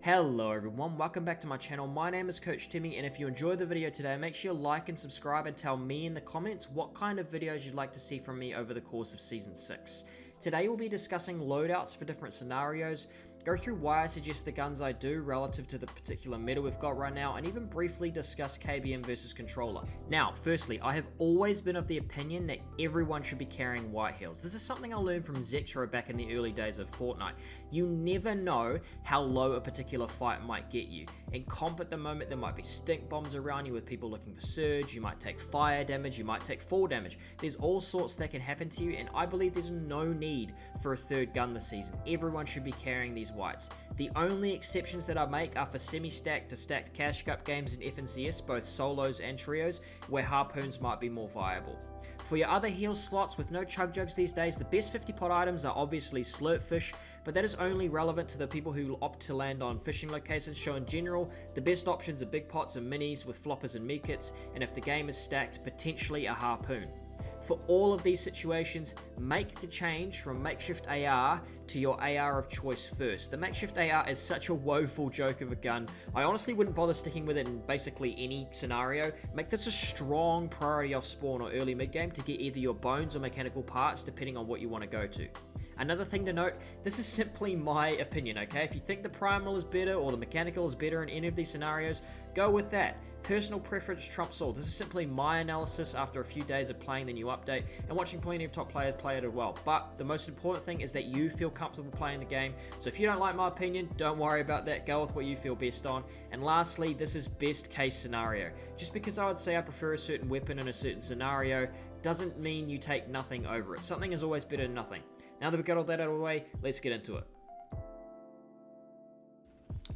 Hello everyone, welcome back to my channel. My name is Coach Timmy, and if you enjoyed the video today, make sure you like and subscribe and tell me in the comments what kind of videos you'd like to see from me over the course of Season 6. Today we'll be discussing loadouts for different scenarios, go through why I suggest the guns I do relative to the particular meta we've got right now, and even briefly discuss KBM versus controller. Now, firstly, I have always been of the opinion that everyone should be carrying white heals. This is something I learned from Zexro back in the early days of Fortnite. You never know how low a particular fight might get you. In comp at the moment, there might be stink bombs around you with people looking for surge, you might take fire damage, you might take fall damage. There's all sorts that can happen to you, and I believe there's no need for a third gun this season. Everyone should be carrying these whites. The only exceptions that I make are for semi-stacked to stacked cash cup games in FNCS, both solos and trios, where harpoons might be more viable. For your other heal slots with no chug jugs these days, the best 50 pot items are obviously slurpfish, but that is only relevant to the people who opt to land on fishing locations. So in general, the best options are big pots and minis with floppers and medkits, and if the game is stacked, potentially a harpoon. For all of these situations, make the change from makeshift AR to your AR of choice first. The makeshift AR is such a woeful joke of a gun. I honestly wouldn't bother sticking with it in basically any scenario. Make this a strong priority off spawn or early mid game to get either your bones or mechanical parts depending on what you want to go to. Another thing to note, this is simply my opinion, okay? If you think the primal is better or the mechanical is better in any of these scenarios, go with that. Personal preference trumps all. This is simply my analysis after a few days of playing the new update and watching plenty of top players play it as well. But the most important thing is that you feel comfortable playing the game. So if you don't like my opinion, don't worry about that. Go with what you feel best on. And lastly, this is best case scenario. Just because I would say I prefer a certain weapon in a certain scenario doesn't mean you take nothing over it. Something is always better than nothing. Now that we've got all that out of the way, let's get into it.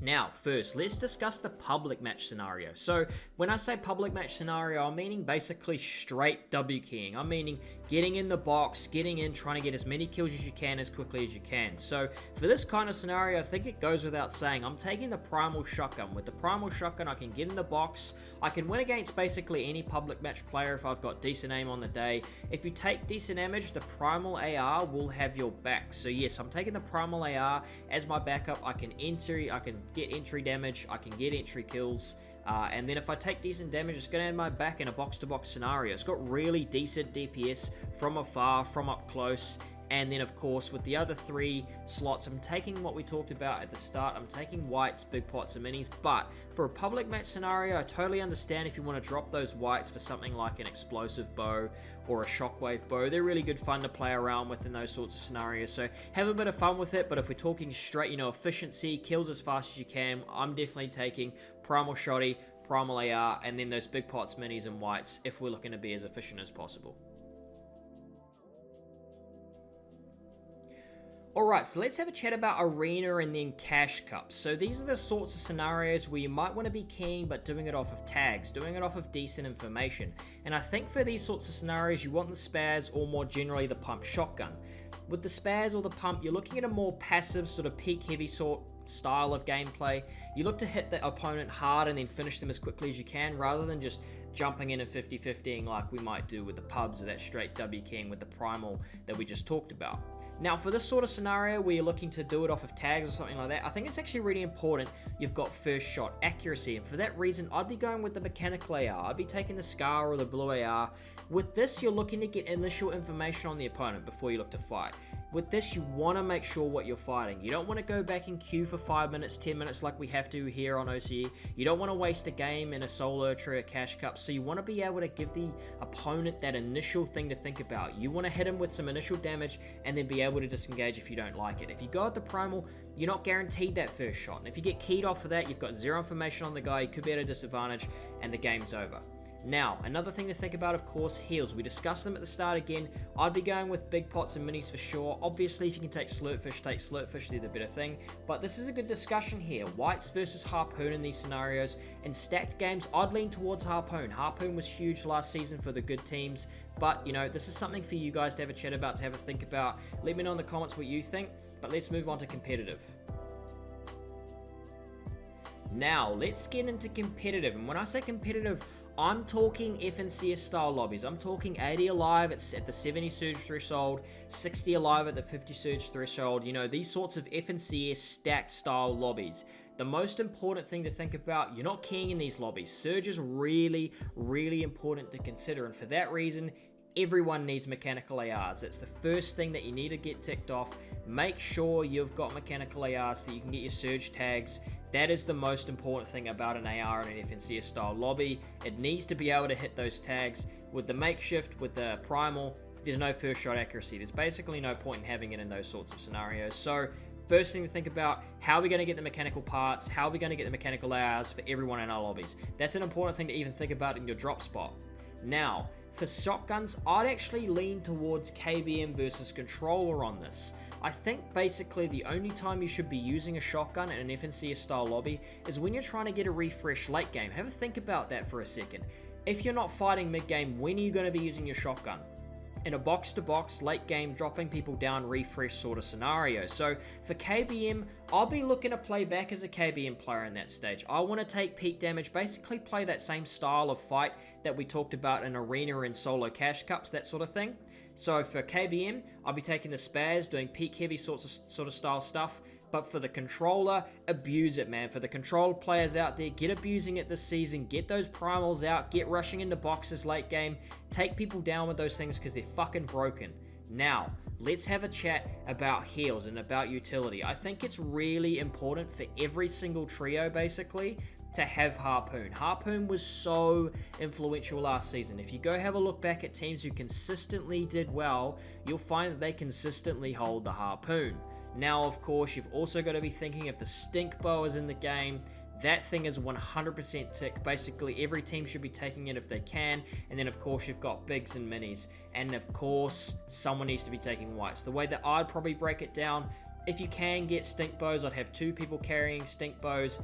Now, first, let's discuss the public match scenario. So, when I say public match scenario, I'm meaning basically straight W keying. I'm meaning getting in the box, getting in, trying to get as many kills as you can as quickly as you can. So, for this kind of scenario, I think it goes without saying, I'm taking the primal shotgun. With the primal shotgun, I can get in the box. I can win against basically any public match player if I've got decent aim on the day. If you take decent damage, the primal AR will have your back. So yes, I'm taking the primal AR as my backup. I can get entry damage, I can get entry kills, and then if I take decent damage, it's going to have my back in a box-to-box scenario. It's got really decent DPS from afar, from up close, and then of course with the other three slots, I'm taking what we talked about at the start. I'm taking whites, big pots, and minis, but for a public match scenario, I totally understand if you want to drop those whites for something like an explosive bow or a shockwave bow. They're really good fun to play around with in those sorts of scenarios, so have a bit of fun with it. But if we're talking straight, efficiency, kills as fast as you can, I'm definitely taking primal shotty, primal AR, and then those big pots, minis, and whites if we're looking to be as efficient as possible. Alright, so let's have a chat about Arena and then Cash Cups. So these are the sorts of scenarios where you might want to be keen but doing it off of tags, doing it off of decent information. And I think for these sorts of scenarios you want the spaz or more generally the pump shotgun. With the spaz or the pump, you're looking at a more passive sort of peak heavy sort style of gameplay. You look to hit the opponent hard and then finish them as quickly as you can, rather than just jumping in and 50-50ing like we might do with the pubs or that straight W keying with the primal that we just talked about. Now for this sort of scenario where you're looking to do it off of tags or something like that, I think it's actually really important you've got first shot accuracy, and for that reason I'd be going with the mechanical AR. I'd be taking the Scar or the blue AR. With this, you're looking to get initial information on the opponent before you look to fight. With this, you want to make sure what you're fighting. You don't want to go back in queue for 5 minutes, 10 minutes like we have to here on OCE. You don't want to waste a game in a solo trio cash cup, so you want to be able to give the opponent that initial thing to think about. You want to hit him with some initial damage and then be able to disengage if you don't like it. If you go at the primal, you're not guaranteed that first shot, and if you get keyed off for that, you've got zero information on the guy, you could be at a disadvantage, and the game's over. Now, another thing to think about, of course, heals. We discussed them at the start again. I'd be going with big pots and minis for sure. Obviously, if you can take slurpfish, they're the better thing. But this is a good discussion here. Whites versus harpoon in these scenarios. In stacked games, I'd lean towards harpoon. Harpoon was huge last season for the good teams. But, this is something for you guys to have a chat about, to have a think about. Let me know in the comments what you think. But let's move on to competitive. Now, let's get into competitive. And when I say competitive, I'm talking FNCS style lobbies. I'm talking 80 alive at the 70 surge threshold, 60 alive at the 50 surge threshold. You know, these sorts of FNCS stacked style lobbies. The most important thing to think about, you're not keying in these lobbies. Surge is really, really important to consider, and for that reason, everyone needs mechanical ARs. It's the first thing that you need to get ticked off. Make sure you've got mechanical ARs so that you can get your surge tags. That is the most important thing about an AR in an FNCS style lobby. It needs to be able to hit those tags. With the makeshift, with the primal, there's no first shot accuracy. There's basically no point in having it in those sorts of scenarios. So first thing to think about, how are we going to get the mechanical parts? How are we going to get the mechanical ARs for everyone in our lobbies? That's an important thing to even think about in your drop spot. Now, for shotguns, I'd actually lean towards KBM versus controller on this. I think basically the only time you should be using a shotgun in an FNCS style lobby is when you're trying to get a refresh late game. Have a think about that for a second. If you're not fighting mid game, when are you going to be using your shotgun? In a box-to-box, late game, dropping people down, refresh sort of scenario. So for KBM, I'll be looking to play back as a KBM player in that stage. I want to take peak damage, basically play that same style of fight that we talked about in Arena and Solo Cash Cups, that sort of thing. So for KBM, I'll be taking the spaz, doing peak heavy sort of style stuff. But for the controller, abuse it, man. For the controller players out there, get abusing it this season. Get those primals out. Get rushing into boxes late game. Take people down with those things because they're fucking broken. Now, let's have a chat about heals and about utility. I think it's really important for every single trio, basically, to have Harpoon. Harpoon was so influential last season. If you go have a look back at teams who consistently did well, you'll find that they consistently hold the Harpoon. Now, of course, you've also got to be thinking if the stink bow is in the game. That thing is 100% tick. Basically, every team should be taking it if they can. And then, of course, you've got bigs and minis. And, of course, someone needs to be taking whites. The way that I'd probably break it down, if you can get stink bows, I'd have 2 people carrying stink bows,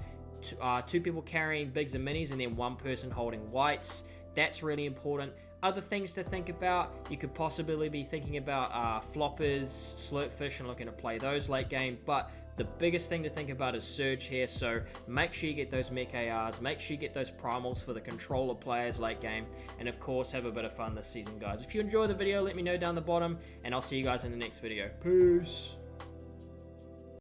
2 people carrying bigs and minis, and then 1 person holding whites. That's really important. Other things to think about, you could possibly be thinking about floppers, slurpfish, and looking to play those late game, but the biggest thing to think about is surge here, so make sure you get those mech ARs, make sure you get those primals for the controller players late game, and of course have a bit of fun this season, guys. If you enjoy the video, let me know down the bottom, and I'll see you guys in the next video. Peace!